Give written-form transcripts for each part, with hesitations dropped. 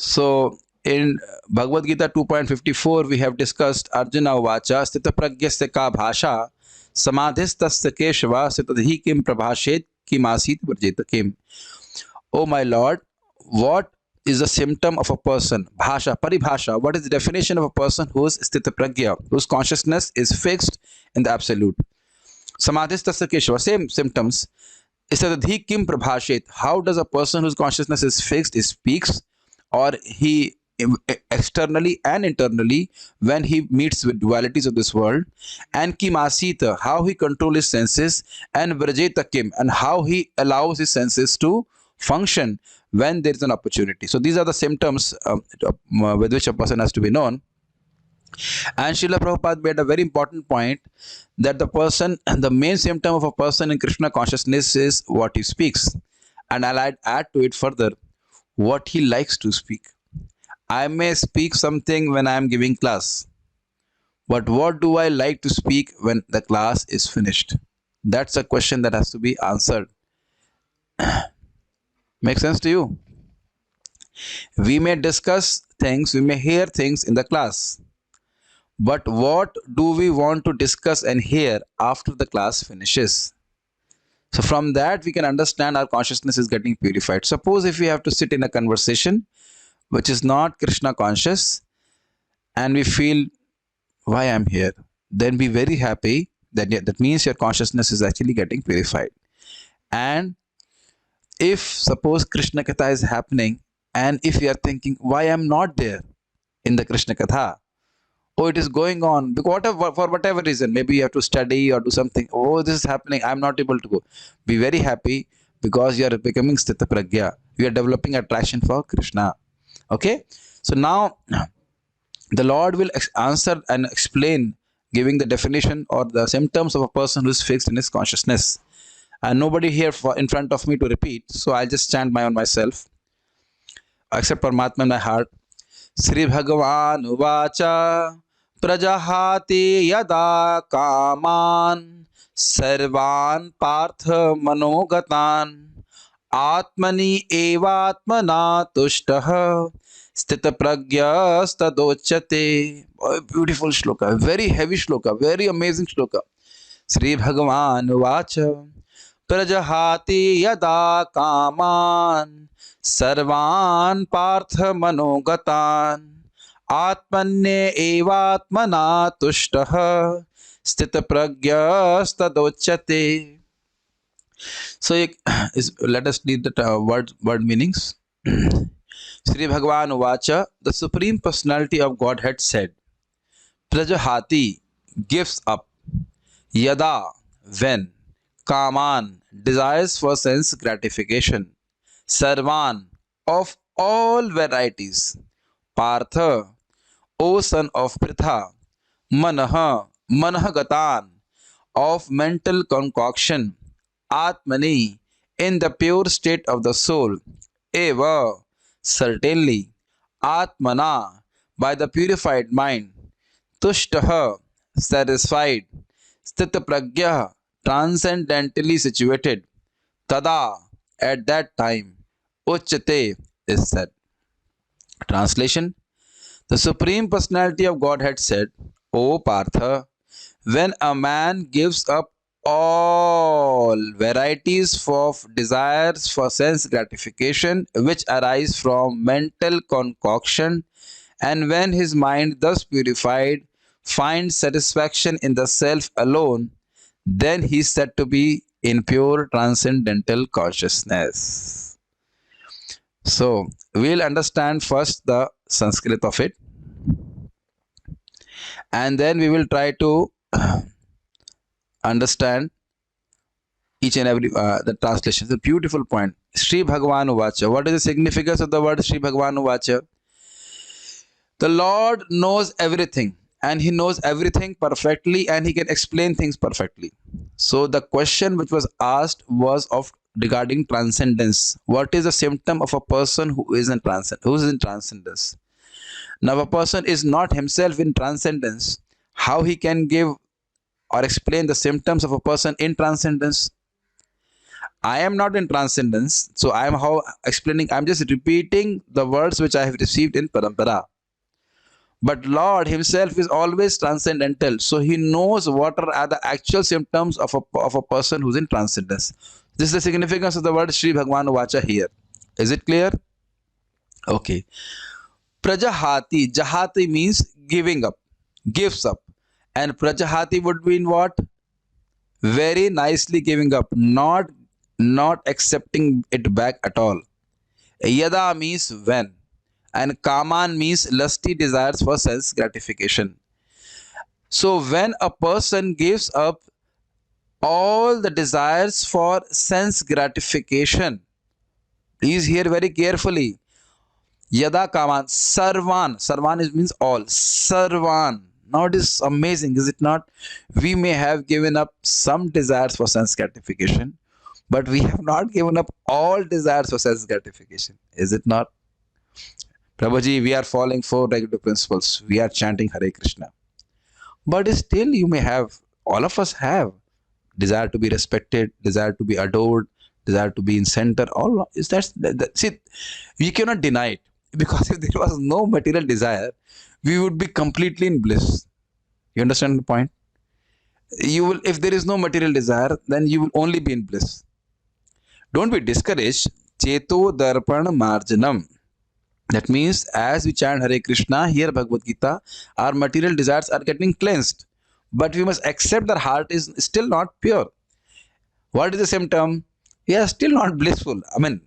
So in Bhagavad Gita 2.54 we have discussed Arjuna Vacha Sthita Pragyasya ka bhasha Samadhistasya Keshava Sitadhi kim prabhashet kim asit varjeta kim. Oh my Lord, what is the symptom of a person? Bhasha, paribhasha. What is the definition of a person who is sthita pragya, whose consciousness is fixed in the absolute? Samadhistasya Keshava, same symptoms. Istadhi kim prabhashet. How does a person whose consciousness is fixed speaks, or he externally and internally when he meets with dualities of this world? And kim asita, how he controls his senses, and vrajeta kim, and how he allows his senses to function when there is an opportunity. So these are the symptoms with which a person has to be known. And Srila Prabhupada made a very important point that the main symptom of a person in Krishna consciousness is what he speaks. And I'll add to it further what he likes to speak. I may speak something when I am giving class, but what do I like to speak when the class is finished? That's a question that has to be answered. Make sense to you? We may discuss things, we may hear things in the class, but what do we want to discuss and hear after the class finishes? So from that we can understand our consciousness is getting purified. Suppose if we have to sit in a conversation which is not Krishna conscious and we feel why I'm here, then be very happy that means your consciousness is actually getting purified. And if suppose Krishna Katha is happening and if we are thinking why I'm not there in the Krishna Katha, oh it is going on because for whatever reason, maybe you have to study or do something, oh this is happening, I'm not able to go, be very happy because you are becoming sthita pragya, you are developing attraction for Krishna. Okay, so now the Lord will answer and explain, giving the definition or the symptoms of a person who is fixed in his consciousness. And nobody here in front of me to repeat, so I'll just chant my own myself, except Paramatma in my heart. Sri Bhagavan Uvacha Prajahati Yada Kaman Sarvan Partha Manogatan Atmani Evatmana Tushtah Sthita Pragyastadochyate. Beautiful shloka, very heavy shloka, very amazing shloka. Sri Bhagavan Uvacha Prajahati Yada Kaman Sarvan Partha Manogatan Atmanye Evatmana Tushtah Sthita Pragyastadochyate. So let us read the word meanings. Sri Bhagavan Uvacha, the Supreme Personality of Godhead said, Prajahati gives up, Yada when, Kaman desires for sense gratification, Sarvan of all varieties, Partha, O son of Pritha, Manaha Manahagatan of mental concoction, Atmani in the pure state of the soul, Eva certainly, Atmana by the purified mind, Tushtaha satisfied, Sthita Pragya transcendentally situated, Tada at that time, Uchyate is said. Translation: the Supreme Personality of Godhead said, O Partha, when a man gives up all varieties of desires for sense gratification which arise from mental concoction, and when his mind thus purified finds satisfaction in the self alone, then he is said to be in pure transcendental consciousness. So we'll understand first the Sanskrit of it, and then we will try to understand each and every the translation. It's a beautiful point. Sri Bhagavan Uvacha. What is the significance of the word Sri Bhagavan Uvacha? The Lord knows everything, and He knows everything perfectly, and He can explain things perfectly. So the question which was asked was of regarding transcendence. What is the symptom of a person who is in transcendence? Now, a person is not himself in transcendence. How he can give or explain the symptoms of a person in transcendence? I am not in transcendence, so I am how explaining. I'm just repeating the words which I have received in parampara. But Lord Himself is always transcendental, so He knows what are the actual symptoms of a person who's in transcendence. This is the significance of the word Sri Bhagwan Vacha here. Is it clear? Okay. Prajahati. Jahati means giving up, gives up. And Prajahati would mean what? Very nicely giving up, not accepting it back at all. Yada means when. And Kaman means lusty desires for sense gratification. So when a person gives up all the desires for sense gratification, please hear very carefully. Yada Kaman, Sarvan. Sarvan means all. Sarvan. Now it is amazing, is it not? We may have given up some desires for sense gratification, but we have not given up all desires for sense gratification. Is it not? Prabhuji, we are following four negative principles. We are chanting Hare Krishna. But still you may have, all of us have, desire to be respected, desire to be adored, desire to be in center. All is see, we cannot deny it, because if there was no material desire, we would be completely in bliss. You understand the point? You will, if there is no material desire, then you will only be in bliss. Don't be discouraged. Cheto darpan marjanam. That means as we chant Hare Krishna, here Bhagavad Gita, our material desires are getting cleansed. But we must accept that heart is still not pure. What is the symptom? We are still not blissful. I mean,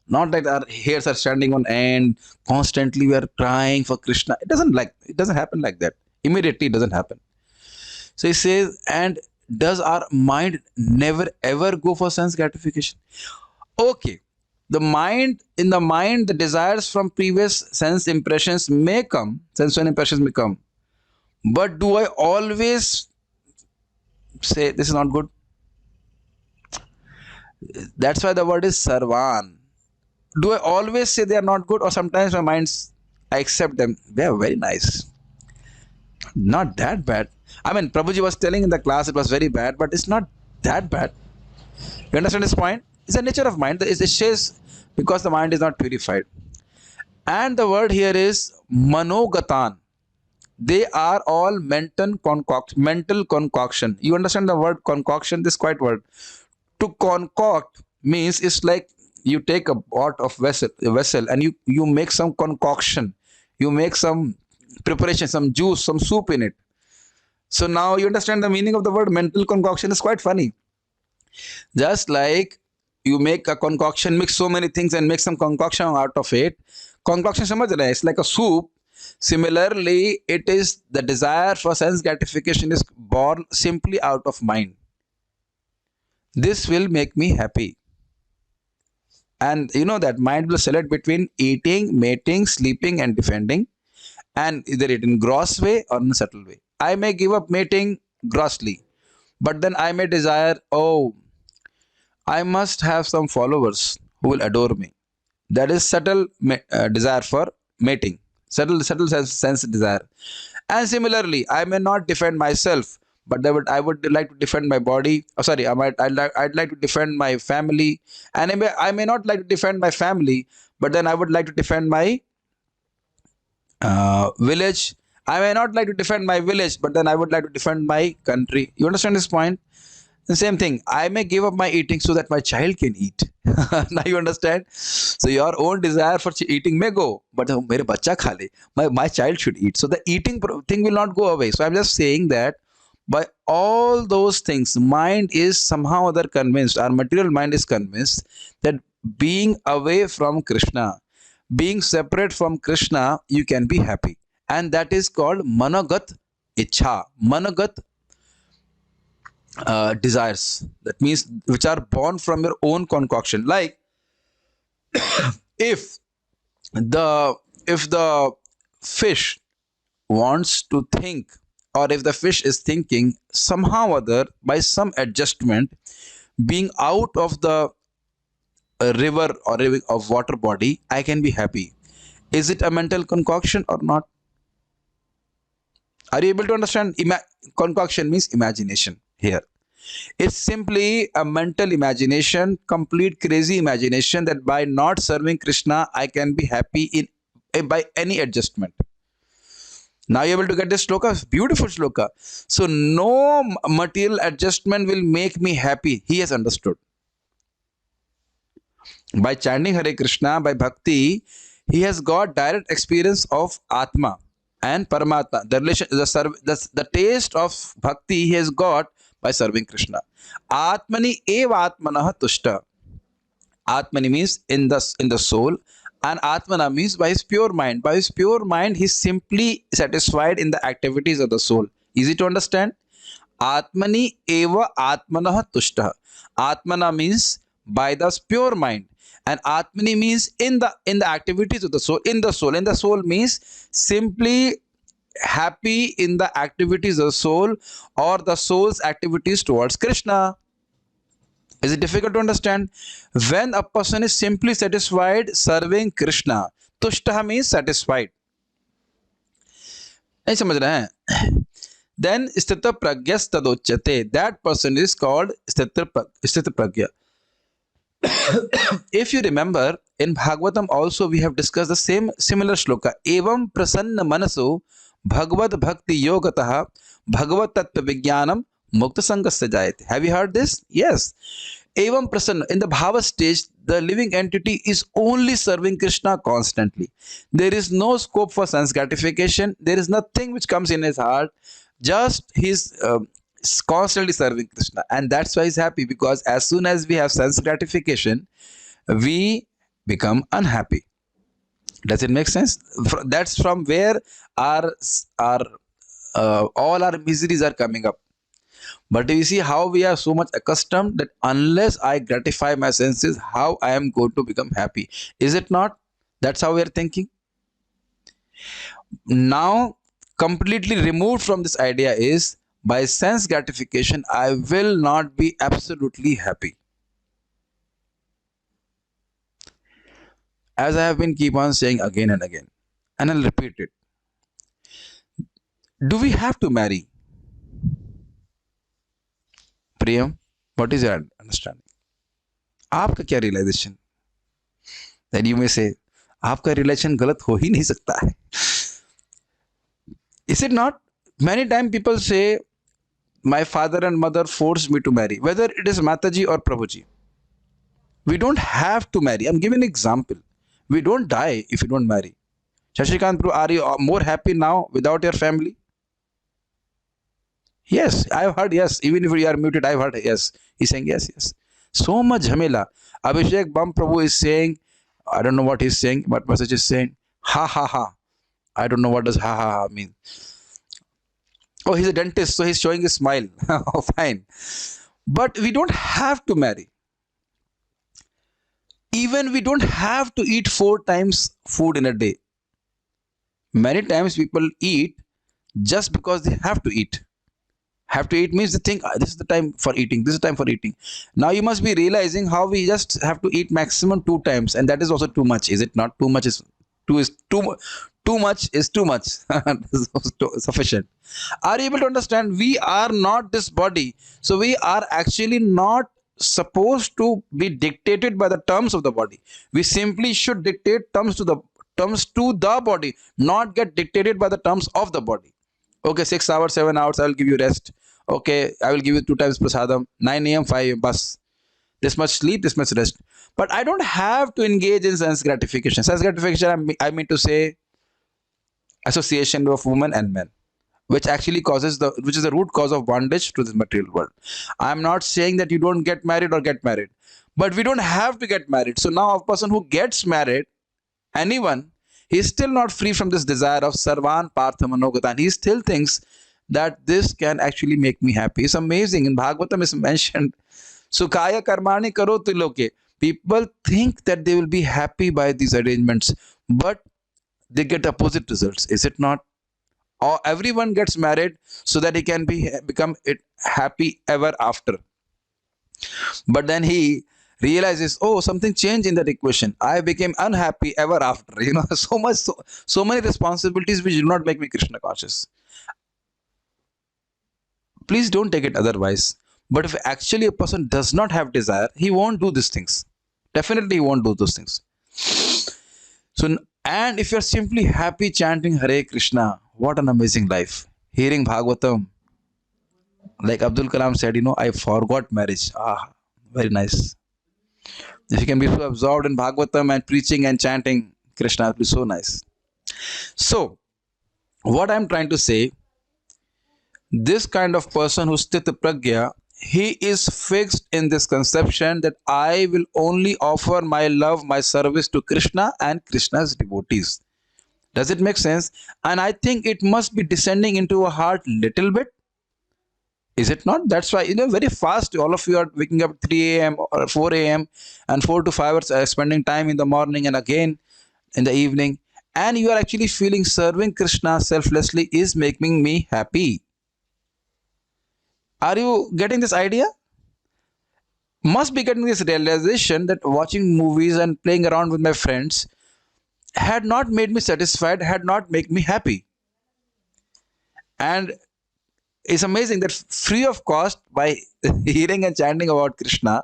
not like our hairs are standing on end, constantly we are crying for Krishna. It doesn't happen like that. Immediately it doesn't happen. So he says, and does our mind never ever go for sense gratification? Okay. In the mind, the desires from previous sensual impressions may come. But do I always say this is not good? That's why the word is sarvan. Do I always say they are not good, or sometimes my minds, I accept them? They are very nice. Not that bad. I mean, Prabhuji was telling in the class it was very bad, but it's not that bad. You understand his point? It's the nature of mind. It says because the mind is not purified. And the word here is manogatan. They are all mental concoction. You understand the word concoction, this quiet word. To concoct means it's like you take a pot of vessel and you make some concoction. You make some preparation, some juice, some soup in it. So now you understand the meaning of the word mental concoction. Is quite funny. Just like you make a concoction, mix so many things and make some concoction out of it. Concoction samajh rahe, it's like a soup. Similarly, it is the desire for sense gratification is born simply out of mind. This will make me happy. And you know that mind will select between eating, mating, sleeping and defending, and either it in gross way or in a subtle way. I may give up mating grossly, but then I may desire, oh, I must have some followers who will adore me. That is subtle desire for mating, subtle sense desire. And similarly, I may not defend myself, but I would like to defend my body. Oh, sorry, I'd like to defend my family, and I may not like to defend my family, but then I would like to defend my village. I may not like to defend my village, but then I would like to defend my country. You understand this point? The same thing. I may give up my eating so that my child can eat. Now you understand? So your own desire for eating may go, but mere bachcha kha le. My child should eat. So the eating thing will not go away. So I'm just saying that by all those things, mind is somehow or other convinced, our material mind is convinced that being away from Krishna, being separate from Krishna, you can be happy. And that is called managat ichha. Managat desires. That means which are born from your own concoction. Like if the fish wants to think, or if the fish is thinking somehow or other by some adjustment, being out of the river or of water body, I can be happy. Is it a mental concoction or not? Are you able to understand? Concoction means imagination here. It's simply a mental imagination, complete crazy imagination that by not serving Krishna, I can be happy in by any adjustment. Now you're able to get this shloka, beautiful shloka. So no material adjustment will make me happy. He has understood. By chanting Hare Krishna, by bhakti, he has got direct experience of Atma and Paramatma. The relation, the taste of bhakti he has got by serving Krishna. Atmani eva atmanah tushta. Atmani means in the soul, and Atmana means by his pure mind. By his pure mind, he is simply satisfied in the activities of the soul. Easy to understand? Atmani eva atmanah tushta. Atmana means by the pure mind, and Atmani means in the activities of the soul. In the soul means simply happy in the activities of the soul or the soul's activities towards Krishna. Is it difficult to understand? When a person is simply satisfied serving Krishna, tushta means satisfied. नहीं समझ रहे हैं? Then स्थित प्रज्ञस तदोच्यते. That person is called स्थित प्रज्ञ. If you remember, in Bhagavatam also we have discussed the similar shloka. Evam prasanna manaso bhagavad bhakti yogatah bhagavad tattva vijnanam mukta sangasya jayate. Have you heard this? Yes. Evam prasanna, in the bhava stage, the living entity is only serving Krishna constantly. There is no scope for sense gratification. There is nothing which comes in his heart. Just his constantly serving Krishna, and that's why he's happy, because as soon as we have sense gratification, we become unhappy. Does it make sense? That's from where our all our miseries are coming up. But you see how we are so much accustomed that unless I gratify my senses, how I am going to become happy? Is it not? That's how we are thinking. Now, completely removed from this idea is, by sense gratification, I will not be absolutely happy. As I have been keep on saying again and again, and I'll repeat it. Do we have to marry? Priyam, what is your understanding? आपका क्या realization? Then you may say, आपका realization गलत हो ही नहीं सकता है. Is it not? Many times people say, my father and mother forced me to marry, whether it is Mataji or Prabhuji. We don't have to marry. I'm giving an example. We don't die if you don't marry. Shashikant Prabhu, are you more happy now without your family? Yes, I've heard yes. Even if you are muted, I've heard yes. He's saying yes, yes. So much Jamila. Abhishek Bam Prabhu is saying, I don't know what he's saying, what message is saying, ha ha ha. I don't know what does ha ha ha mean. Oh, he's a dentist, so he's showing a smile. Oh, fine. But we don't have to marry. Even we don't have to eat 4 times food in a day. Many times people eat just because they have to eat. Have to eat means they think, this is the time for eating, this is the time for eating. Now you must be realizing how we just have to eat maximum 2 times, and that is also too much. Is it not? Too much is too much is too much. Sufficient. Are you able to understand? We are not this body, so we are actually not supposed to be dictated by the terms of the body. We simply should dictate terms to the body, not get dictated by the terms of the body. Okay, 6 hours, 7 hours, I will give you rest. Okay, I will give you 2 times prasadam, 9 a.m., 5 a.m., bus. This much sleep, this much rest. But I don't have to engage in sense gratification. Sense gratification, I mean to say, association of women and men, which actually which is the root cause of bondage to this material world. I'm not saying that you don't get married or get married, but we don't have to get married. So now a person who gets married, anyone, he is still not free from this desire of sarvan partha manogatan. He still thinks that this can actually make me happy. It's amazing. In Bhagavatam is mentioned, Sukhaya karmani karoti loke. People think that they will be happy by these arrangements, but they get opposite results. Is it not? Or everyone gets married so that he can become happy ever after. But then he realizes, oh, something changed in that equation. I became unhappy ever after. So many responsibilities which do not make me Krishna conscious. Please don't take it otherwise. But if actually a person does not have desire, he won't do these things. Definitely, he won't do those things. So, and if you're simply happy chanting Hare Krishna, what an amazing life. Hearing Bhagavatam, like Abdul Kalam said, I forgot marriage. Ah, very nice. If you can be so absorbed in Bhagavatam and preaching and chanting Krishna, it will be so nice. So, what I'm trying to say, this kind of person who's Sthita Pragya, he is fixed in this conception that I will only offer my love, my service to Krishna and Krishna's devotees. Does it make sense? And I think it must be descending into a heart little bit. Is it not? That's why, very fast, all of you are waking up 3 a.m. or 4 a.m. and 4 to 5 hours spending time in the morning and again in the evening. And you are actually feeling serving Krishna selflessly is making me happy. Are you getting this idea? Must be getting this realization that watching movies and playing around with my friends had not made me satisfied, had not made me happy. And it's amazing that free of cost, by hearing and chanting about Krishna,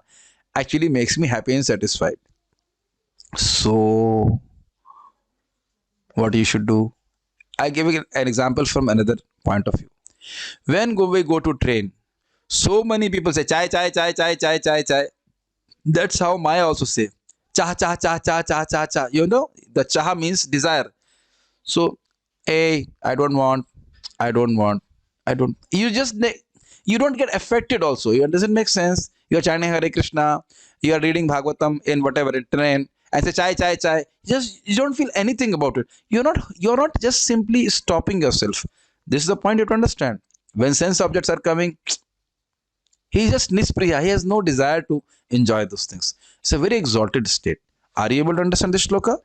actually makes me happy and satisfied. So, what you should do? I give you an example from another point of view. When we go to train, so many people say chai, chai, chai, chai, chai, chai, chai. That's how Maya also say. Cha, cha, cha, cha, cha, cha, cha. The cha means desire. So, hey, I don't want. You don't get affected also. It doesn't make sense. You're chanting Hare Krishna, you are reading Bhagavatam in whatever in train, and say chai, chai, chai. You don't feel anything about it. You're not just simply stopping yourself. This is the point you have to understand. When sense objects are coming, he just nispriya. He has no desire to enjoy those things. It's a very exalted state. Are you able to understand this shloka?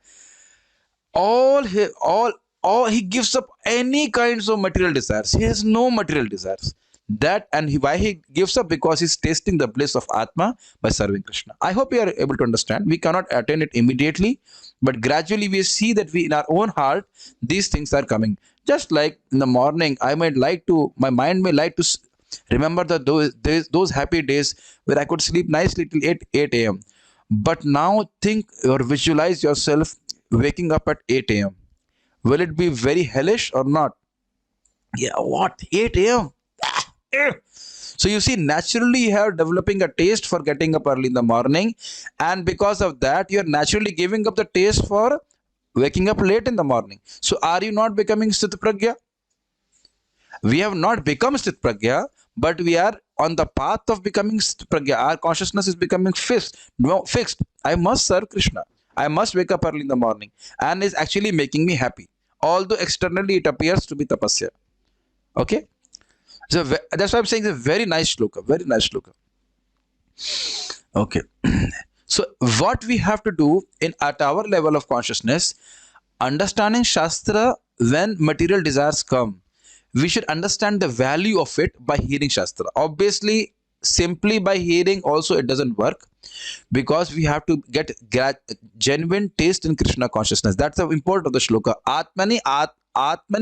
All he gives up any kinds of material desires. He has no material desires. Why he gives up? Because he's tasting the bliss of Atma by serving Krishna. I hope you are able to understand. We cannot attain it immediately, but gradually we see that in our own heart, these things are coming. Just like in the morning, my mind may like to remember those happy days where I could sleep nicely till 8 a.m. But now think or visualize yourself waking up at 8 a.m. Will it be very hellish or not? Yeah, what? 8 a.m.? So you see, naturally you are developing a taste for getting up early in the morning, and because of that, you are naturally giving up the taste for waking up late in the morning. So are you not becoming Sthit Pragya? We have not become Sthit Pragya, but we are on the path of becoming Sthit Pragya. Our consciousness is becoming fixed. Fixed. I must serve Krishna. I must wake up early in the morning, and is actually making me happy. Although externally it appears to be tapasya. Okay? So that's why I'm saying it's a very nice shloka. Very nice shloka. Okay. So what we have to do at our level of consciousness, understanding Shastra, when material desires come, we should understand the value of it by hearing Shastra. Obviously, simply by hearing also it doesn't work, because we have to get genuine taste in Krishna consciousness. That's the import of the shloka. Atmani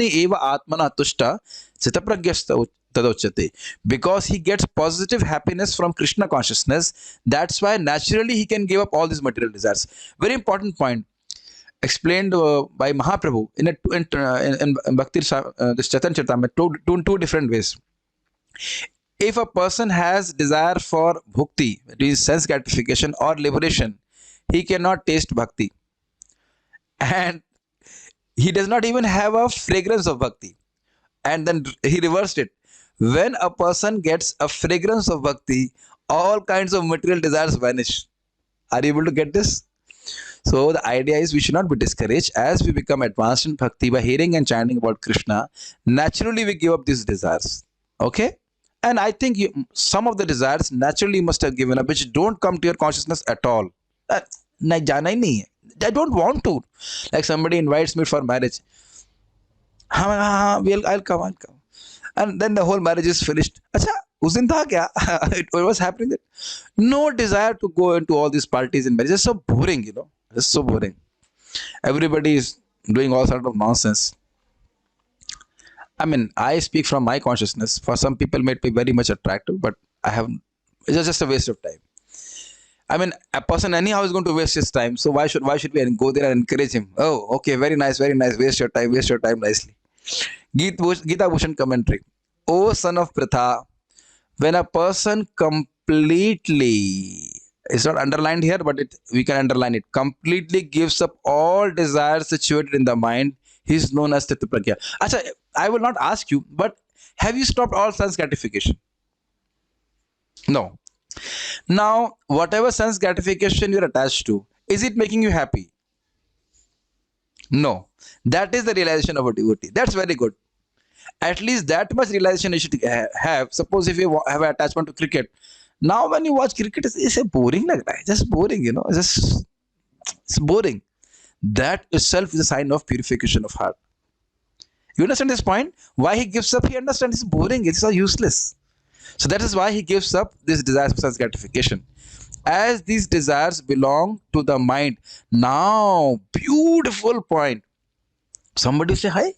eva atmana tushta sitapragyasta tadochate. Because he gets positive happiness from Krishna consciousness, that's why naturally he can give up all these material desires. Very important point explained by Mahaprabhu in Bhakti this Chaitanya Charitamrita, two different ways. If a person has desire for bhukti, that is sense gratification or liberation, he cannot taste bhakti. And he does not even have a fragrance of bhakti. And then he reversed it. When a person gets a fragrance of bhakti, all kinds of material desires vanish. Are you able to get this? So the idea is we should not be discouraged. As we become advanced in bhakti by hearing and chanting about Krishna, naturally we give up these desires. Okay? And I think some of the desires naturally must have given up, which don't come to your consciousness at all. I don't want to. Like somebody invites me for marriage. I'll come. And then the whole marriage is finished. Acha, us din tha kya? It was happening that no desire to go into all these parties and marriage. It's so boring, It's so boring. Everybody is doing all sort of nonsense. I mean, I speak from my consciousness. For some people, it may be very much attractive, but I have, it's just a waste of time. I mean, a person anyhow is going to waste his time. So why should we go there and encourage him? Oh, okay, very nice, very nice. Waste your time nicely. Gita Bhushan commentary. O son of Pritha, when a person completely, it's not underlined here, but we can underline it, completely gives up all desires situated in the mind, he is known as Titra Pragya. Acha, I will not ask you, but have you stopped all sense gratification? No. Now, whatever sense gratification you're attached to, is it making you happy? No. That is the realization of a devotee. That's very good. At least that much realization you should have. Suppose if you have an attachment to cricket, now when you watch cricket, it's a boring like that. Just boring, it's boring. That itself is a sign of purification of heart. You understand this point? Why he gives up? He understands it's boring. It's so useless. So that is why he gives up this desire for sense gratification. As these desires belong to the mind. Now, beautiful point. Somebody say, hi,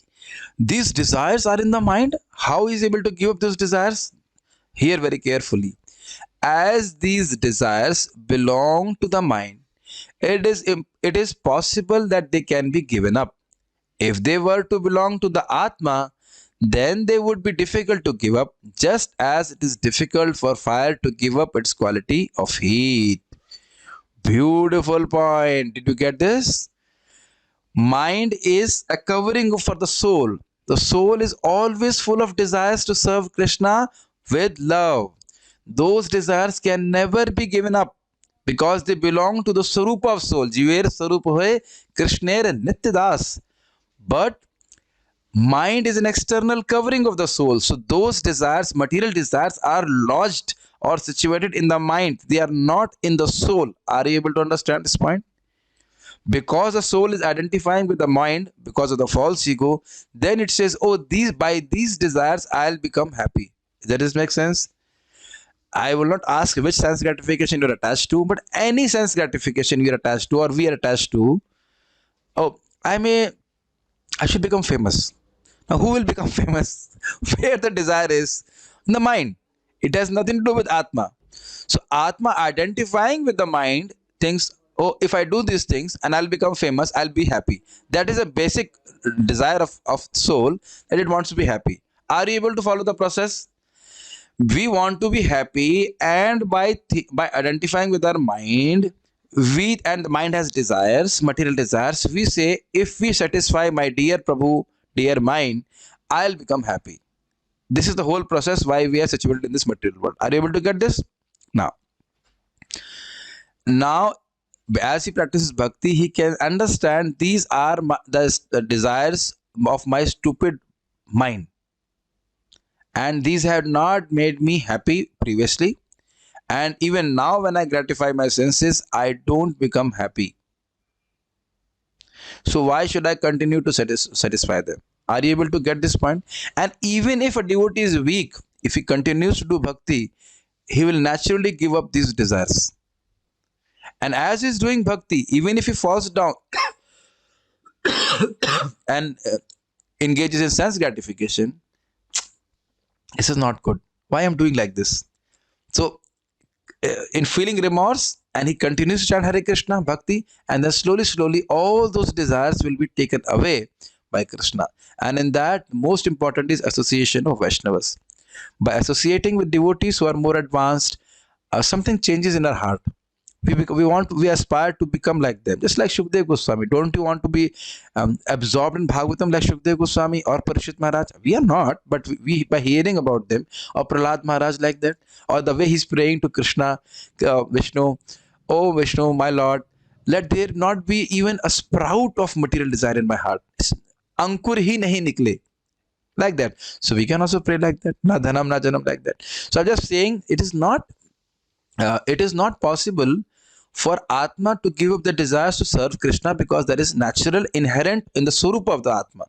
these desires are in the mind. How is he able to give up those desires? Hear very carefully. As these desires belong to the mind, it is possible that they can be given up. If they were to belong to the Atma, then they would be difficult to give up, just as it is difficult for fire to give up its quality of heat. Beautiful point. Did you get this? Mind is a covering for the soul. The soul is always full of desires to serve Krishna with love. Those desires can never be given up because they belong to the Sarupa of soul. Jiver Sarupa hoye Krishner Nityadas. But mind is an external covering of the soul. So those desires, material desires, are lodged or situated in the mind. They are not in the soul. Are you able to understand this point? Because the soul is identifying with the mind because of the false ego, then it says, oh, by these desires I'll become happy. Does this make sense? I will not ask which sense gratification you're attached to, but any sense gratification you're attached to or we are attached to. Oh, I should become famous. Now, who will become famous? Where the desire is? In the mind. It has nothing to do with Atma. So, Atma identifying with the mind thinks, oh, if I do these things and I'll become famous, I'll be happy. That is a basic desire of soul, that it wants to be happy. Are you able to follow the process? We want to be happy, and by identifying with our mind, and the mind has desires, material desires, we say, if we satisfy my dear Prabhu, dear mind, I'll become happy. This is the whole process why we are situated in this material world. Are you able to get this? Now, as he practices bhakti, he can understand these are the desires of my stupid mind, and these had not made me happy previously, and even now when I gratify my senses, I don't become happy. So why should I continue to satisfy them? Are you able to get this point? And even if a devotee is weak, if he continues to do bhakti, he will naturally give up these desires. And as he's doing bhakti, even if he falls down and engages in sense gratification, this is not good. Why I'm doing like this? So, in feeling remorse, and he continues to chant Hare Krishna bhakti, and then slowly, all those desires will be taken away by Krishna. And in that, most important is association of Vaishnavas. By associating with devotees who are more advanced, something changes in our heart. We aspire to become like them, just like Shukdev Goswami. Don't you want to be absorbed in Bhagavatam like Shukdev Goswami or Parishit Maharaj? We are not, but we by hearing about them, or Prahlad Maharaj like that, or the way he's praying to Krishna, Vishnu, oh Vishnu, my Lord, let there not be even a sprout of material desire in my heart. Ankur hi nahi nikle. Like that. So we can also pray like that. Na dhanam, na janam, like that. So I'm just saying, it is not possible for Atma to give up the desires to serve Krishna, because that is natural, inherent in the Swarupa of the Atma.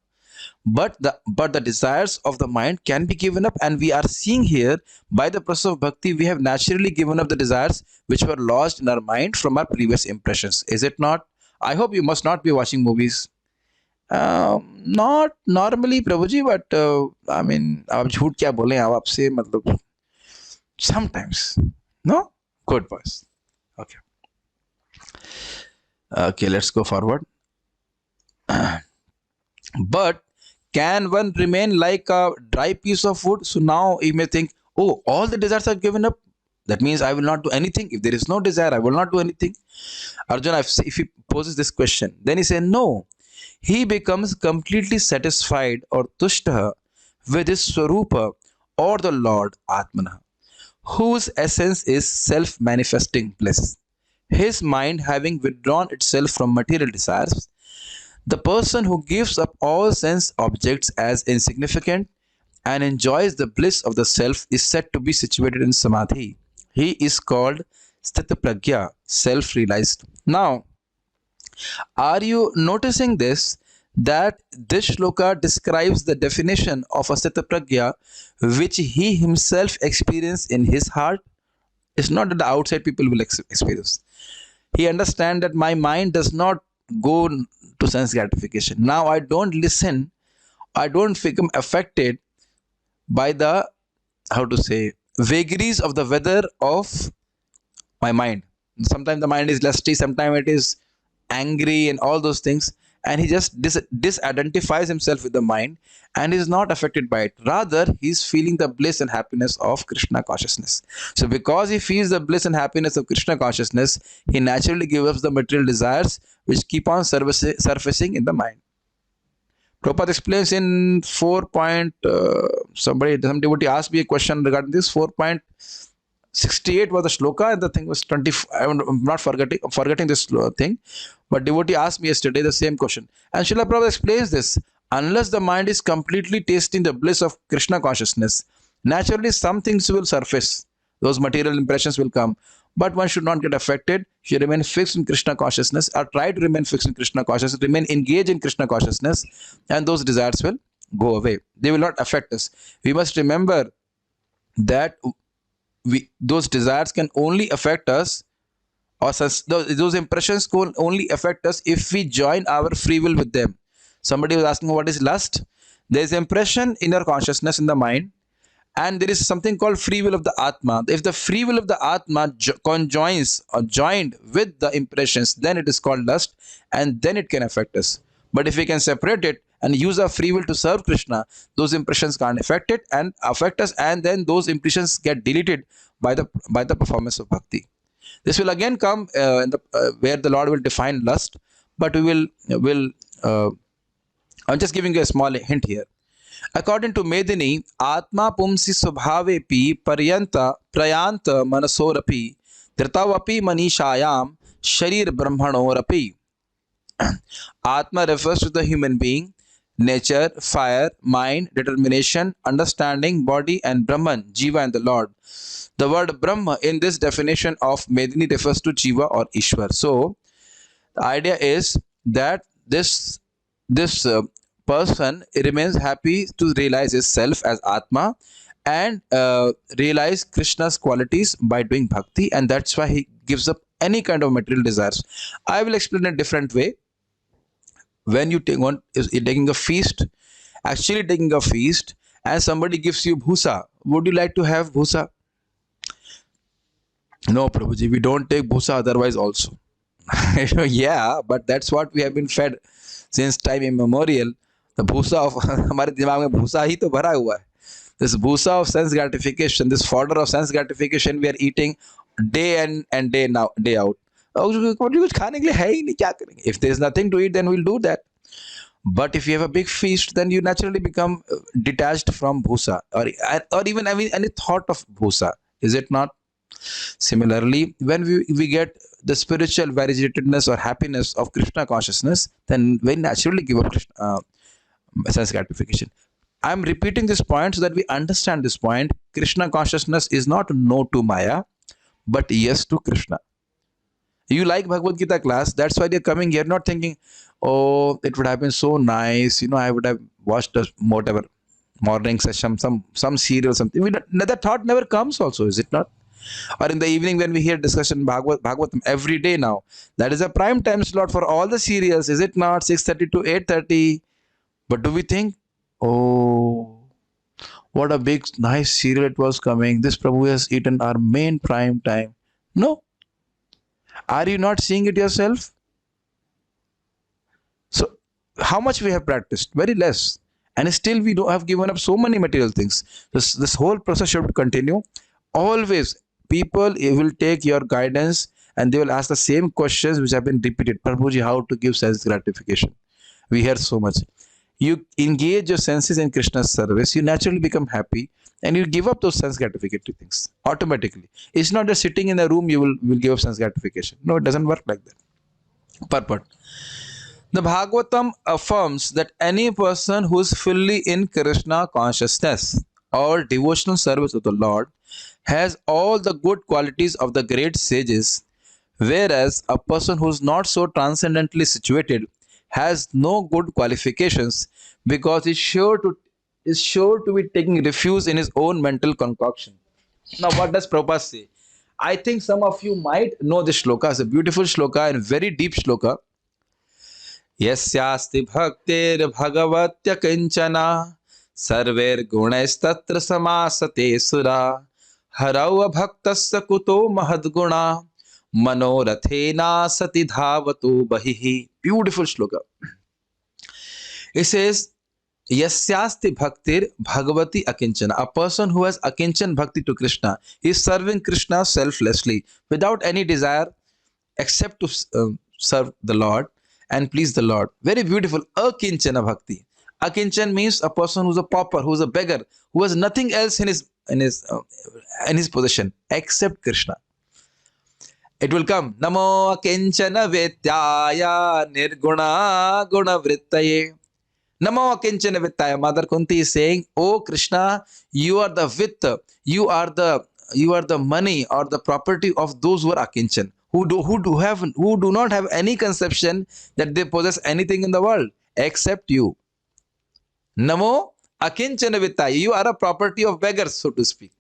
But the desires of the mind can be given up, and we are seeing here by the process of bhakti, we have naturally given up the desires which were lodged in our mind from our previous impressions. Is it not? I hope you must not be watching movies. Not normally, Prabhuji, but I mean, आप झूठ क्या बोले, आप आपसे मतलब Sometimes. No? Good boys. Okay. Okay, let's go forward. But can one remain like a dry piece of wood? So now you may think, oh, all the desires are given up. That means I will not do anything. If there is no desire, I will not do anything. Arjuna, if he poses this question, then he says, no. He becomes completely satisfied or tushta with his swarupa or the Lord Atmana, whose essence is self manifesting bliss. His mind having withdrawn itself from material desires, the person who gives up all sense objects as insignificant and enjoys the bliss of the self is said to be situated in samadhi. He is called sthita pragya, self realized. Now, are you noticing this? That this shloka describes the definition of a sthita pragya which he himself experienced in his heart. It's not that the outside people will experience. He understands that my mind does not go to sense gratification. Now I don't listen, I don't become affected by the, how to say, vagaries of the weather of my mind. Sometimes the mind is lusty, sometimes it is angry and all those things, and he just disidentifies himself with the mind and is not affected by it. Rather, he's feeling the bliss and happiness of Krishna consciousness. So because he feels the bliss and happiness of Krishna consciousness, he naturally gives up the material desires which keep on surfacing in the mind. Prabhupada explains in 4. Some devotee asked me a question regarding this. 4.68 was the shloka, and the thing was 20. I'm not forgetting this thing, but devotee asked me yesterday the same question. And Srila Prabhupada explains this: unless the mind is completely tasting the bliss of Krishna consciousness, naturally some things will surface. Those material impressions will come. But one should not get affected. Should remain fixed in Krishna consciousness, or try to remain fixed in Krishna consciousness, remain engaged in Krishna consciousness, and those desires will go away. They will not affect us. We must remember that those desires can only affect us, or those impressions can only affect us if we join our free will with them. Somebody was asking what is lust. There is impression in our consciousness in the mind, and there is something called free will of the Atma. If the free will of the Atma conjoins or joined with the impressions, then it is called lust, and then it can affect us. But if we can separate it and use our free will to serve Krishna, those impressions can't affect it and affect us, and then those impressions get deleted by the performance of bhakti. This will again come where the Lord will define lust, but will I'm just giving you a small hint here. According to Medini, Atma Pumsi Subhavepi Paryanta Prayanta Manasorapi Dritavapi Manishayam Sharir Brahmanorapi. Atma refers to the human being, nature, fire, mind, determination, understanding, body, and Brahman, Jiva, and the Lord. The word Brahma in this definition of Medini refers to Jiva or Ishwar. So, the idea is that this person remains happy to realize his self as Atma and realize Krishna's qualities by doing bhakti, and that's why he gives up any kind of material desires. I will explain a different way. When you taking a feast, actually taking a feast, and somebody gives you bhusa, would you like to have bhusa? No, Prabhuji, we don't take bhusa otherwise also. Yeah, but that's what we have been fed since time immemorial. The bhusa of हमारे दिमाग में भूसा ही तो भरा हुआ है. This bhusa of sense gratification, this fodder of sense gratification, we are eating day in and day out. कुछ खाने के लिए है ही नहीं, क्या करेंगे? If there is nothing to eat, then we'll do that. But if you have a big feast, then you naturally become detached from bhusa, or even any thought of bhusa. Is it not? Similarly, when we get the spiritual variegatedness or happiness of Krishna consciousness, then we naturally give up sense gratification. I am repeating this point so that we understand this point. Krishna consciousness is not no to Maya, but yes to Krishna. You like Bhagavad Gita class, that's why they're coming here, not thinking, oh, it would have been so nice, I would have watched whatever morning session, some serial, something. That thought never comes also, is it not? Or in the evening when we hear discussion Bhagavatam every day now, that is a prime time slot for all the serials, is it not? 6:30 to 8:30. But do we think, oh, what a big nice serial it was coming. This Prabhu has eaten our main prime time. No. Are you not seeing it yourself? So how much we have practiced? Very less. And still we don't have given up so many material things. This whole process should continue. Always people will take your guidance and they will ask the same questions which have been repeated. Prabhuji, how to give sense gratification? We hear so much. You engage your senses in Krishna's service, you naturally become happy and you give up those sense gratificatory things automatically. It's not just sitting in a room you will give up sense gratification. No, it doesn't work like that. Purport. The Bhagavatam affirms that any person who is fully in Krishna consciousness or devotional service of the Lord has all the good qualities of the great sages, whereas a person who is not so transcendently situated has no good qualifications because is sure to be taking refuge in his own mental concoction. Now, what does Prabhupada say? I think some of you might know this shloka. It's a beautiful shloka and very deep shloka. यस्यास्ति भक्तिर्भगवत्य किंचना सर्वैर्गुणैस्तत्र समासते सुरा हरौ भक्तस्य कुतो महद्गुणा मनोरथेना सति धावतो बहिः. Beautiful shloka. It says Yasyasti bhaktir bhagavati akinchana. A person who has akinchan bhakti to Krishna, he is serving Krishna selflessly without any desire except to serve the Lord and please the Lord. Very beautiful. Akinchana bhakti. Akinchan means a person who's a pauper, who's a beggar, who has nothing else in his possession except Krishna. It will come. Namo akinchana vetyaya nirguna guna vrittaye. Namo akinchana vittaya. Mother Kunti is saying, "Oh Krishna, you are the vitt, you are the money or the property of those who are akinchan, who do not have any conception that they possess anything in the world except you. Namo akinchana vittaya. You are a property of beggars, so to speak."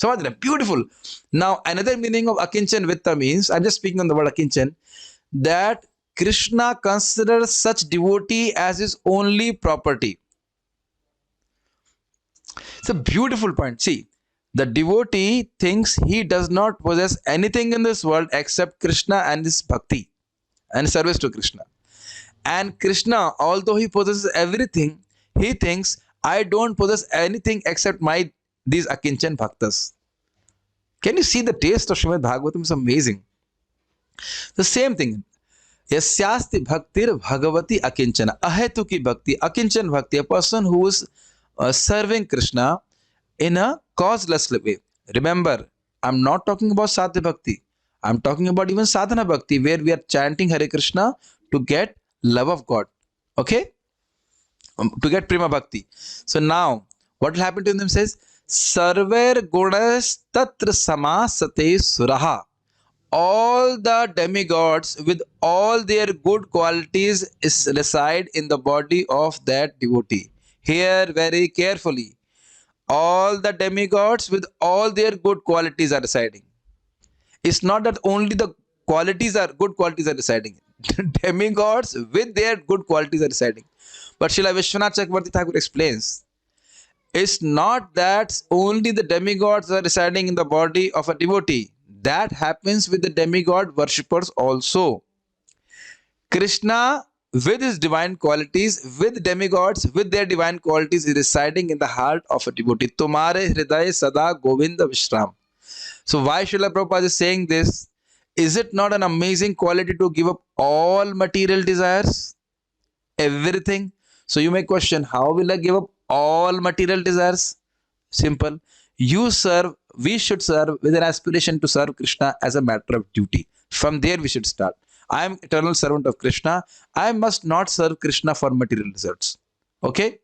Samadhana, beautiful. Now, another meaning of akinchan vitta means, I'm just speaking on the word akinchan, that Krishna considers such devotee as his only property. It's a beautiful point. See, the devotee thinks he does not possess anything in this world except Krishna and his bhakti and service to Krishna. And Krishna, although he possesses everything, he thinks, I don't possess anything except these akinchan bhaktas. Can you see the taste of Srimad Bhagavatam? It's amazing. The same thing. Yasyasti bhaktir bhagavati akinchana. Ahetuki bhakti, akinchan bhakti, a person who is serving Krishna in a causeless way. Remember, I'm not talking about sadhya bhakti. I'm talking about even sadhana bhakti, where we are chanting Hare Krishna to get love of God. Okay? To get prema bhakti. So now, what will happen to them says, Sarver gunas tatra samasate suraha. All the demigods with all their good qualities reside in the body of that devotee. Hear very carefully. All the demigods with all their good qualities are residing. It's not that only the good qualities are residing. Demigods with their good qualities are residing. But Srila Vishwanath Chakravarti Thakur explains, it's not that only the demigods are residing in the body of a devotee. That happens with the demigod worshippers also. Krishna, with his divine qualities, with demigods, with their divine qualities, is residing in the heart of a devotee. Tumhare hriday sada govinda vishram. So why Srila Prabhupada is saying this? Is it not an amazing quality to give up all material desires? Everything. So you may question, how will I give up all material desires? Simple. We should serve with an aspiration to serve Krishna as a matter of duty. From there we should start. I am eternal servant of Krishna. I must not serve Krishna for material results. Okay?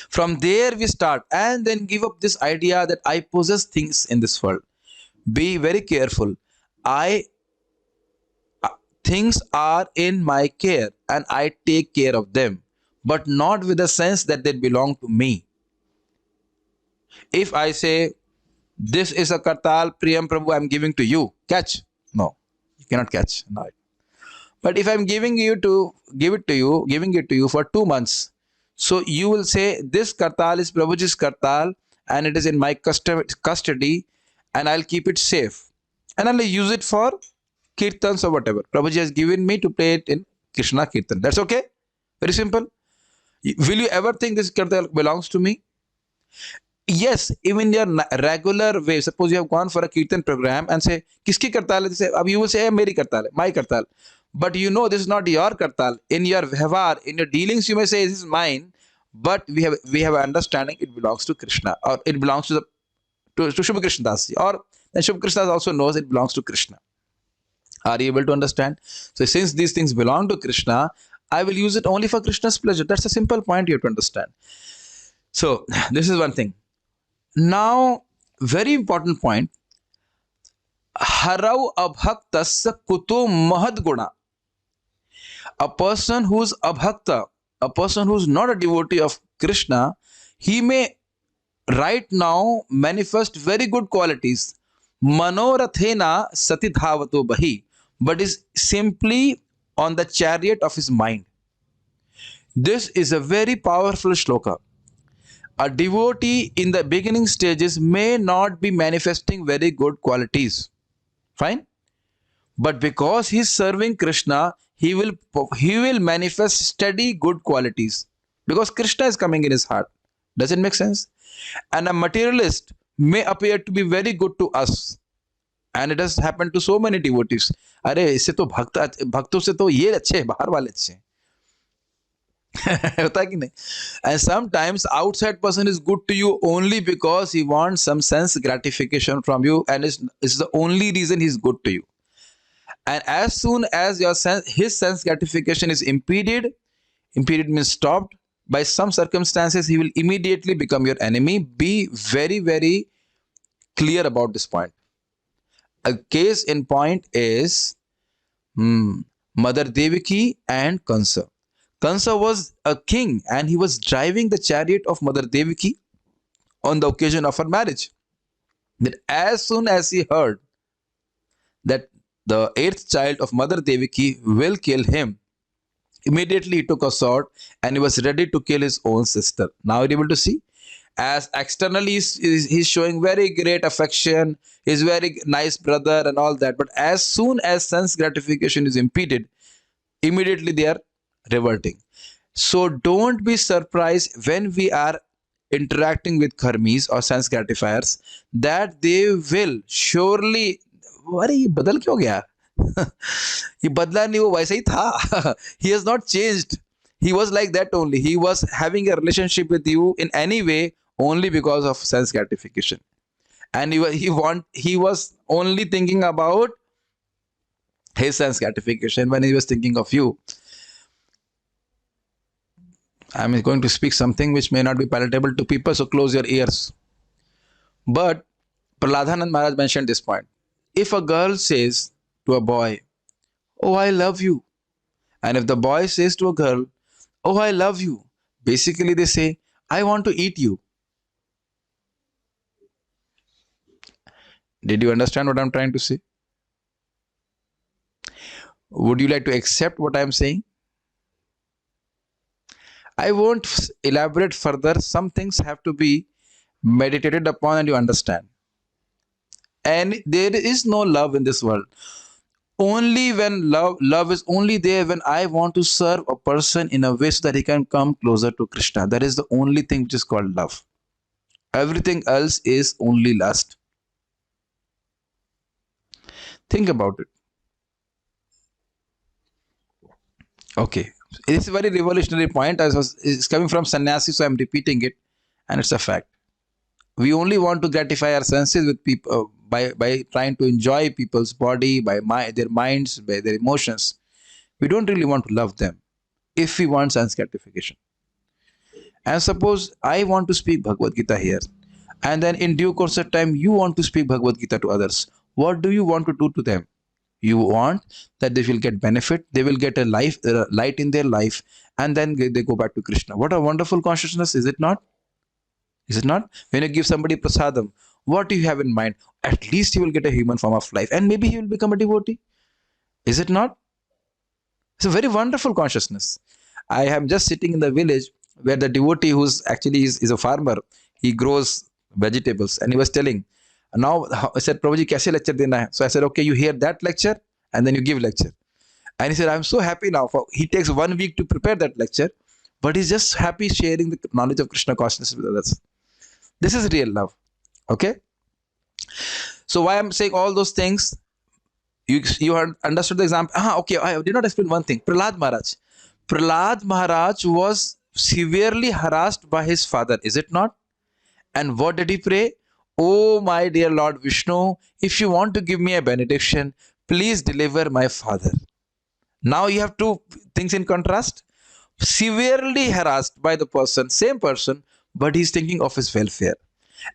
From there we start and then give up this idea that I possess things in this world. Be very careful. Things are in my care and I take care of them, but not with the sense that they belong to me. If I say, this is a Kartal Priyam Prabhu I'm giving to you, catch? No, you cannot catch. No. But if I'm giving it to you for 2 months, So you will say this kartal is Prabhuji's kartal and it is in my custody and I'll keep it safe and I'll use it for kirtans or whatever Prabhuji has given me to play it in Krishna kirtan. That's okay. Very simple. Will you ever think this kartal belongs to me? Yes, even your regular way. Suppose you have gone for a kirtan program and say, "Kiski kartal hai?" Say, you will say, "Meri kartal hai, my kartal." But you know this is not your kartal. In your vyavhar, in your dealings, you may say this is mine. But we have understanding it belongs to Krishna or it belongs to the to Shubha Krishna Das ji. Or then Shubha Krishna Das also knows it belongs to Krishna. Are you able to understand? So since these things belong to Krishna, I will use it only for Krishna's pleasure. That's a simple point you have to understand. So this is one thing. Now, very important point. Harau abhaktasya kuto mahad guna. A person who's abhakta, a person who's not a devotee of Krishna, he may right now manifest very good qualities. Manorathena sati dhavato bahi, but is simply on the chariot of his mind. This is a very powerful shloka. A devotee in the beginning stages may not be manifesting very good qualities. Fine? But because he is serving Krishna, he will manifest steady good qualities. Because Krishna is coming in his heart. Does it make sense? And a materialist may appear to be very good to us. And it has happened to so many devotees. अरे इससे तो भक्तों से तो ये अच्छे हैं, बाहर वाले अच्छे हैं. होता है कि नहीं? And sometimes outside person is good to you only because he wants some sense gratification from you and is the only reason he's good to you. And as soon as his sense gratification is impeded means stopped by some circumstances, he will immediately become your enemy. Be very, very clear about this point. A case in point is Mother Devaki and Kansa. Kansa was a king and he was driving the chariot of Mother Devaki on the occasion of her marriage. That as soon as he heard that the 8th child of Mother Devaki will kill him, immediately he took a sword and he was ready to kill his own sister. Now you're able to see? As externally he's showing very great affection, he's very nice brother and all that. But as soon as sense gratification is impeded, immediately they are reverting. So don't be surprised when we are interacting with karmis or sense gratifiers that they will surely, अरे ये बदल क्यों गया? ये बदला नहीं, वो वैसे ही था. He has not changed. He was like that only. He was having a relationship with you in any way only because of sense gratification. And he was only thinking about his sense gratification when he was thinking of you. I'm going to speak something which may not be palatable to people, so close your ears. But Praladhanand Maharaj mentioned this point. If a girl says to a boy, "Oh, I love you," and if the boy says to a girl, "Oh, I love you," basically they say, "I want to eat you." Did you understand what I'm trying to say? Would you like to accept what I'm saying? I won't elaborate further. Some things have to be meditated upon and you understand. And there is no love in this world. Only when love is only there when I want to serve a person in a way so that he can come closer to Krishna. That is the only thing which is called love. Everything else is only lust. Think about it. Okay. It's a very revolutionary point. It's coming from sannyasi, so I'm repeating it, and it's a fact. We only want to gratify our senses with people by trying to enjoy people's body, by their minds, by their emotions. We don't really want to love them if we want sense gratification. And suppose I want to speak Bhagavad Gita here, and then in due course of time you want to speak Bhagavad Gita to others. What do you want to do to them? You want that they will get benefit, they will get a light in their life, and then they go back to Krishna. What a wonderful consciousness, is it not? Is it not? When you give somebody prasadam, what do you have in mind? At least he will get a human form of life, and maybe he will become a devotee. Is it not? It's a very wonderful consciousness. I am just sitting in the village where the devotee who's actually is a farmer, he grows vegetables, and he was telling, now I said, Prabhuji, kaise lecture dena hai? So I said, okay, you hear that lecture and then you give lecture. And he said, I'm so happy now. He takes 1 week to prepare that lecture, but he's just happy sharing the knowledge of Krishna consciousness with others. This is real love. Okay. So why I'm saying all those things, you understood the example. Okay, I did not explain one thing. Prahlad Maharaj. Prahlad Maharaj was severely harassed by his father, is it not? And what did he pray? Oh, my dear Lord Vishnu, if you want to give me a benediction, please deliver my father. Now you have two things in contrast. Severely harassed by the person, same person, but he's thinking of his welfare.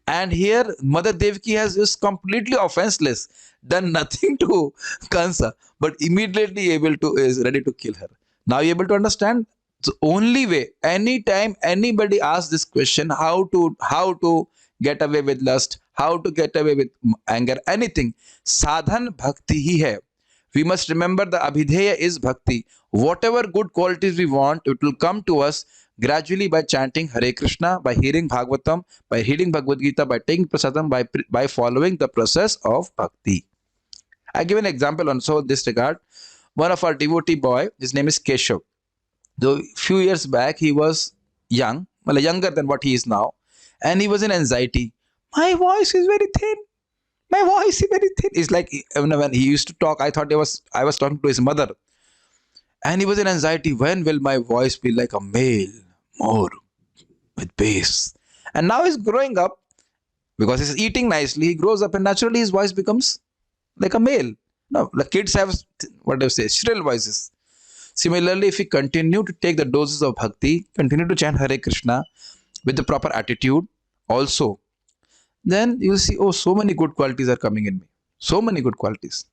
And here, Mother Devaki has just completely offenseless, done nothing to Kansa, but immediately is ready to kill her. Now you're able to understand the only way. Anytime anybody asks this question, how to get away with lust, how to get away with anger, anything, sadhan bhakti hi hai. We must remember the abhideya is bhakti. Whatever good qualities we want, it will come to us gradually by chanting Hare Krishna, by hearing Bhagavatam, by reading Bhagavad Gita, by taking prasadam, by following the process of bhakti. I give an example also in this regard. One of our devotee boy, his name is Keshav. Though few years back he was young, well, younger than what he is now, and he was in anxiety. My voice is very thin. My voice is very thin. It's like when he used to talk, I thought I was talking to his mother. And he was in anxiety. When will my voice be like a male, more with bass? And now he's growing up because he's eating nicely. He grows up and naturally his voice becomes like a male. No, the kids have, what do you say, shrill voices. Similarly, if we continue to take the doses of bhakti, continue to chant Hare Krishna with the proper attitude also, then you'll see, oh, so many good qualities are coming in me. So many good qualities.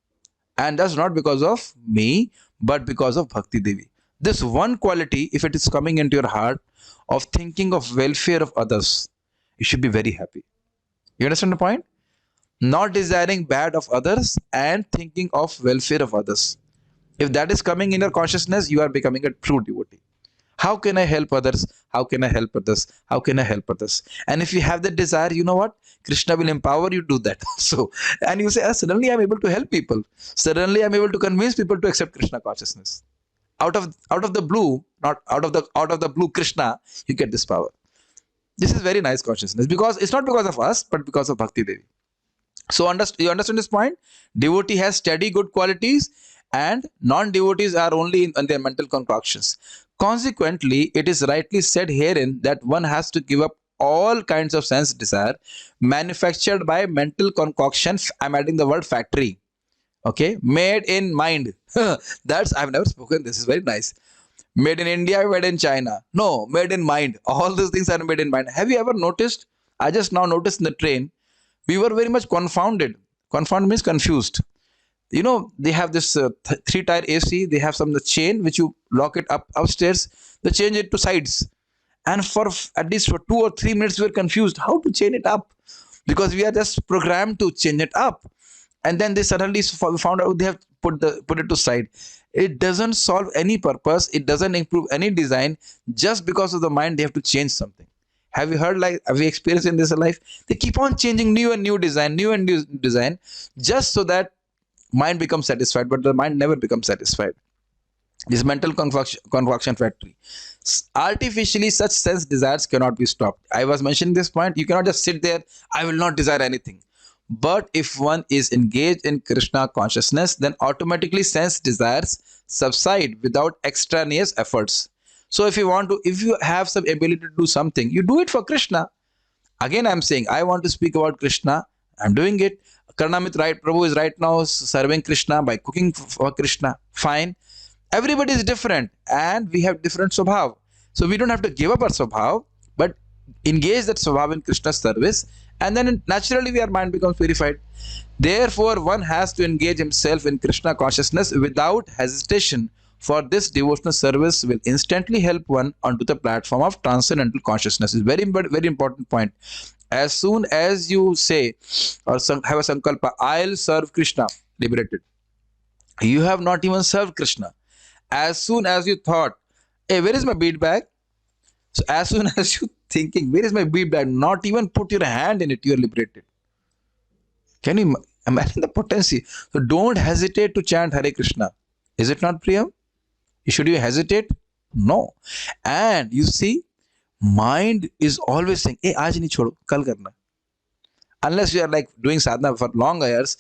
And that's not because of me, but because of Bhakti Devi. This one quality, if it is coming into your heart of thinking of welfare of others, you should be very happy. You understand the point? Not desiring bad of others and thinking of welfare of others. If that is coming in your consciousness, you are becoming a true devotee. How can I help others? How can I help others? How can I help others? And if you have that desire, you know what? Krishna will empower you to do that. So, and you say, suddenly I'm able to help people. Suddenly I'm able to convince people to accept Krishna consciousness. Out of the blue, not out of the blue Krishna, you get this power. This is very nice consciousness because it's not because of us, but because of Bhakti Devi. So you understand this point? Devotee has steady good qualities and non-devotees are only in their mental concoctions. Consequently, it is rightly said herein that one has to give up all kinds of sense desire manufactured by mental concoction. I'm adding the word factory. Okay, made in mind. That's, I've never spoken. This is very nice. Made in India, made in China. No, made in mind. All these things are made in mind. Have you ever noticed? I just now noticed in the train, we were very much confounded. Confound means confused. You know, they have this 3-tire AC. They have the chain which you lock it up upstairs. They change it to sides. And for at least for 2 or 3 minutes, we were confused how to chain it up because we are just programmed to change it up. And then they suddenly found out they have put it to side. It doesn't solve any purpose. It doesn't improve any design. Just because of the mind, they have to change something. Have you heard, like, have you experienced in this life? They keep on changing new and new design, just so that mind becomes satisfied, but the mind never becomes satisfied. This mental concoction factory. Artificially, such sense desires cannot be stopped. I was mentioning this point. You cannot just sit there, I will not desire anything. But if one is engaged in Krishna consciousness, then automatically sense desires subside without extraneous efforts. So if you have some ability to do something, you do it for Krishna. Again, I'm saying, I want to speak about Krishna. I'm doing it. Karnamit Prabhu is right now serving Krishna by cooking for Krishna. Fine. Everybody is different and we have different swabhav. So we don't have to give up our swabhav, but engage that swabhav in Krishna's service, and then naturally our mind becomes purified. Therefore, one has to engage himself in Krishna consciousness without hesitation, for this devotional service will instantly help one onto the platform of transcendental consciousness. It's very important point. As soon as you say or have a sankalpa, I'll serve Krishna, liberated. You have not even served Krishna. As soon as you thought, hey, where is my bead bag? So as soon as you thinking, where is my bead bag? Not even put your hand in it, you are liberated. Can you imagine the potency? So don't hesitate to chant Hare Krishna. Is it not, Priyam? Should you hesitate? No. And you see, mind is always saying, hey, aaj nahi chodo, kal karna. Unless you are like doing sadhana for long years,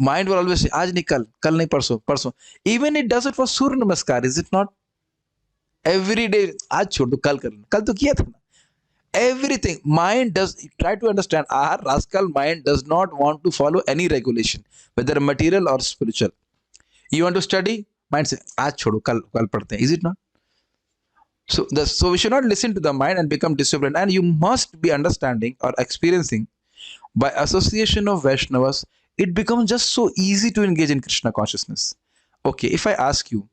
mind will always say, aaj nahi kal nahi parso, parso. Even it does it for Surya Namaskar, is it not? Every day, aaj chhod do, kal karna. Kal to kiya tha na. Everything. Mind does, try to understand, our rascal mind does not want to follow any regulation, whether material or spiritual. You want to study? Mind says, aaj chodo, kal padhte hain. Is it not? So we should not listen to the mind and become disciplined. And you must be understanding or experiencing by association of Vaishnavas, it becomes just so easy to engage in Krishna consciousness. Okay, if I ask you,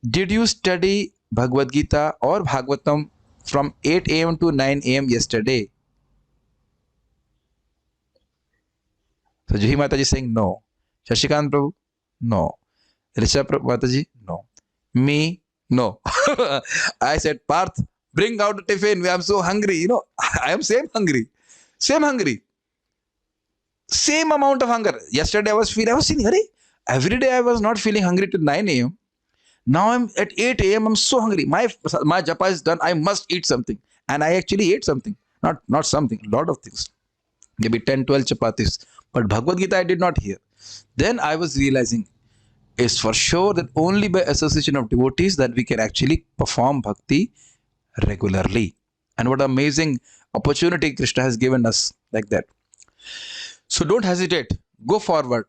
did you study Bhagavad Gita or Bhagavatam from 8 a.m. to 9 a.m. yesterday? So Juhi Mataji saying no. Shashikant Prabhu? No. Risha Mataji? No. Me? No. I said, Parth, bring out the tiffin. I'm so hungry. You know, I am same hungry. Same hungry. Same amount of hunger. Yesterday I was feeling, every day I was not feeling hungry till 9 a.m. Now I'm at 8 a.m. I'm so hungry. My japa is done. I must eat something. And I actually ate something. Not something, a lot of things. Maybe 10, 12 chapatis. But Bhagavad Gita I did not hear. Then I was realizing it's for sure that only by association of devotees that we can actually perform bhakti regularly. And what amazing opportunity Krishna has given us like that. So don't hesitate. Go forward.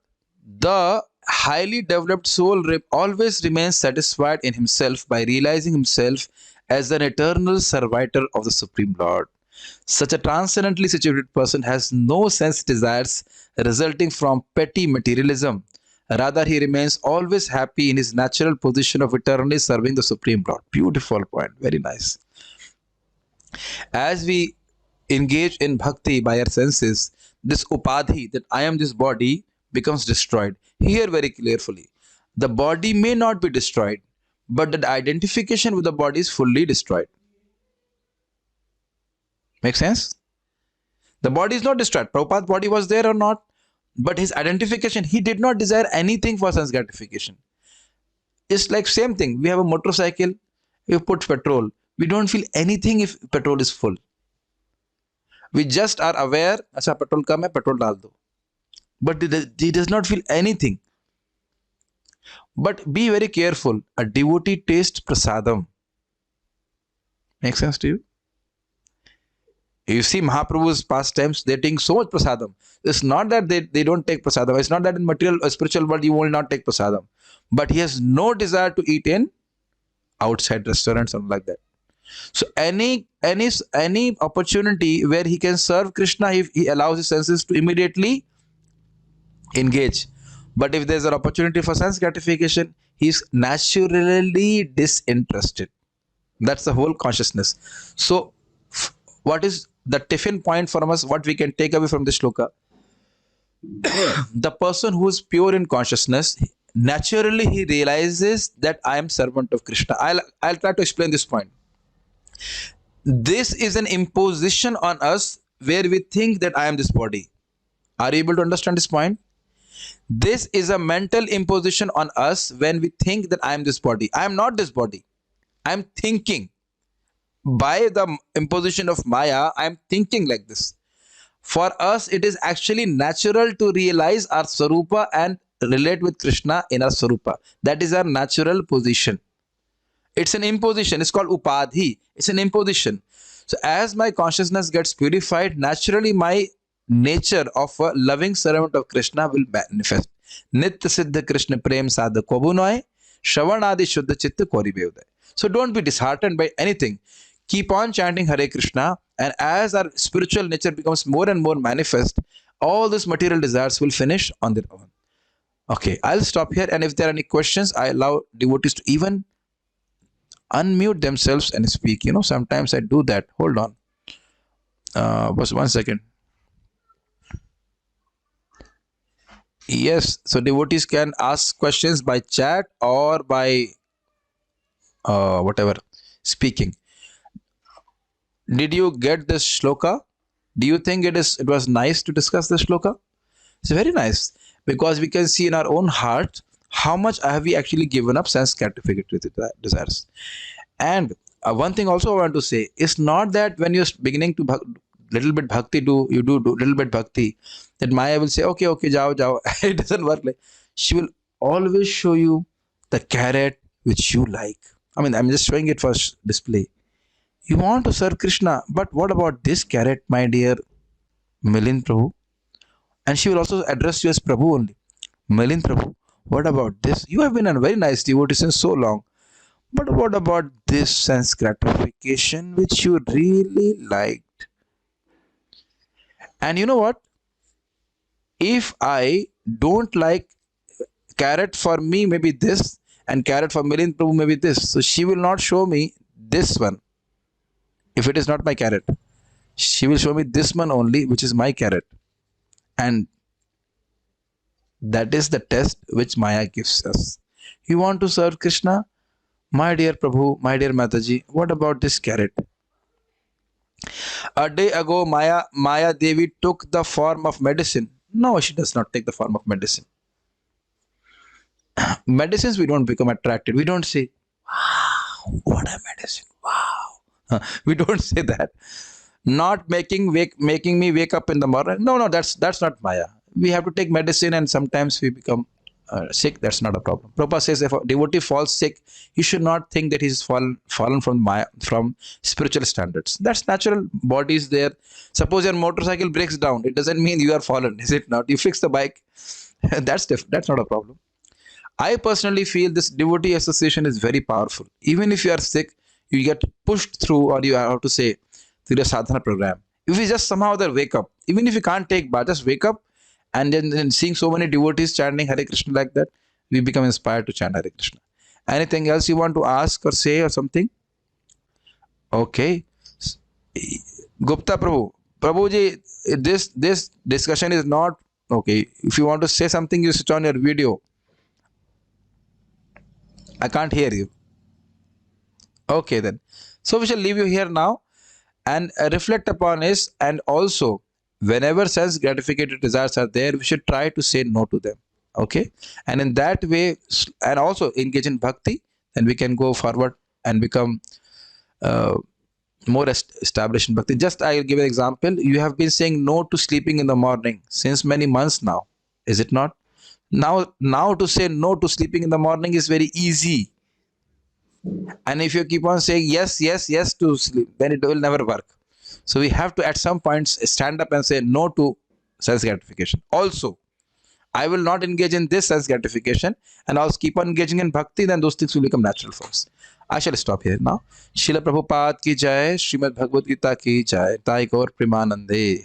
The highly developed soul always remains satisfied in himself by realizing himself as an eternal servitor of the Supreme Lord. Such a transcendently situated person has no sense desires resulting from petty materialism. Rather, he remains always happy in his natural position of eternally serving the Supreme Lord. Beautiful point. Very nice. As we engage in bhakti by our senses, this upadhi, that I am this body, becomes destroyed. Hear very carefully. The body may not be destroyed, but the identification with the body is fully destroyed. Make sense? The body is not destroyed. Prabhupada's body was there or not, but his identification, he did not desire anything for sense gratification. It's like same thing. We have a motorcycle, we put petrol. We don't feel anything if petrol is full. We just are aware, acha petrol kam hai, petrol dal do. But he does not feel anything. But be very careful. A devotee tastes prasadam. Make sense to you? You see Mahaprabhu's pastimes, they take so much prasadam. It's not that they don't take prasadam. It's not that in material or spiritual world you will not take prasadam. But he has no desire to eat in outside restaurants or like that. So any opportunity where he can serve Krishna, he allows his senses to immediately engage. But if there's an opportunity for sense gratification, he's naturally disinterested. That's the whole consciousness. So what is the tiffin point for us? What we can take away from this shloka? The person who is pure in consciousness, naturally he realizes that I am servant of Krishna. I'll try to explain this point. This is an imposition on us where we think that I am this body. Are you able to understand this point? This is a mental imposition on us when we think that I am this body. I am not this body. I am thinking. By the imposition of Maya, I am thinking like this. For us, it is actually natural to realize our Swarupa and relate with Krishna in our Swarupa. That is our natural position. It's an imposition. It's called Upadhi. It's an imposition. So as my consciousness gets purified, naturally my nature of a loving servant of Krishna will manifest. Nitya Siddha Krishna Prem Sadha Kobunoy, Shravanadi Shuddha Chitta Kori Bevday. So don't be disheartened by anything. Keep on chanting Hare Krishna, and as our spiritual nature becomes more and more manifest, all these material desires will finish on their own. Okay, I'll stop here, and if there are any questions, I allow devotees to even unmute themselves and speak. You know, sometimes I do that. Hold on. Just 1 second. Yes, so devotees can ask questions by chat or by whatever, speaking. Did you get this shloka? Do you think it was nice to discuss this shloka? It's very nice because we can see in our own heart how much have we actually given up sense gratificatory desires. And one thing also I want to say, it's not that when you're beginning to little bit bhakti, do little bit bhakti, that Maya will say, okay, okay, jao, jao. It doesn't work like. She will always show you the carrot which you like. I mean, I'm just showing it for display. You want to serve Krishna, but what about this carrot, my dear Milind Prabhu? And she will also address you as Prabhu only. Milind Prabhu, what about this? You have been a very nice devotee since so long. But what about this sense gratification which you really liked? And you know what? If I don't like carrot, for me maybe this, and carrot for Milind Prabhu maybe this. So she will not show me this one if it is not my carrot. She will show me this one only, which is my carrot. And that is the test which Maya gives us. You want to serve Krishna? My dear Prabhu, my dear Mataji, what about this carrot? A day ago, Maya Devi took the form of medicine. No, she does not take the form of medicine. Medicines, we don't become attracted. We don't say, wow, what a medicine. Wow. We don't say that. Not making me wake up in the morning. No, that's not Maya. We have to take medicine and sometimes we become sick. That's not a problem. Prabhupada says if a devotee falls sick, you should not think that he's fallen from spiritual standards. That's natural. Body is there. Suppose your motorcycle breaks down, it doesn't mean you are fallen, is it not? You fix the bike. That's different. That's not a problem. I personally feel this devotee association is very powerful. Even if you are sick, you get pushed through, or you have to say, through a sadhana program. If you just somehow there wake up, even if you can't take bath, just wake up, and then seeing so many devotees chanting Hare Krishna like that, we become inspired to chant Hare Krishna. Anything else you want to ask or say or something? Okay. Gupta Prabhu. Prabhuji, this discussion is not okay. If you want to say something, you switch on your video. I can't hear you. Okay then. So we shall leave you here now and reflect upon this, and also whenever sense gratificated desires are there, we should try to say no to them. Okay. And in that way, and also engage in bhakti, then we can go forward and become more established in bhakti. Just I'll give an example. You have been saying no to sleeping in the morning since many months now, is it not? Now to say no to sleeping in the morning is very easy. And if you keep on saying yes, yes, yes to sleep, then it will never work. So we have to at some points stand up and say no to sense gratification. Also, I will not engage in this sense gratification, and I'll keep on engaging in bhakti, then those things will become natural for us. I shall stop here now. Srila Prabhupada ki jai, Srimad Bhagavad Gita ki jai, Tai Gaur Premanande.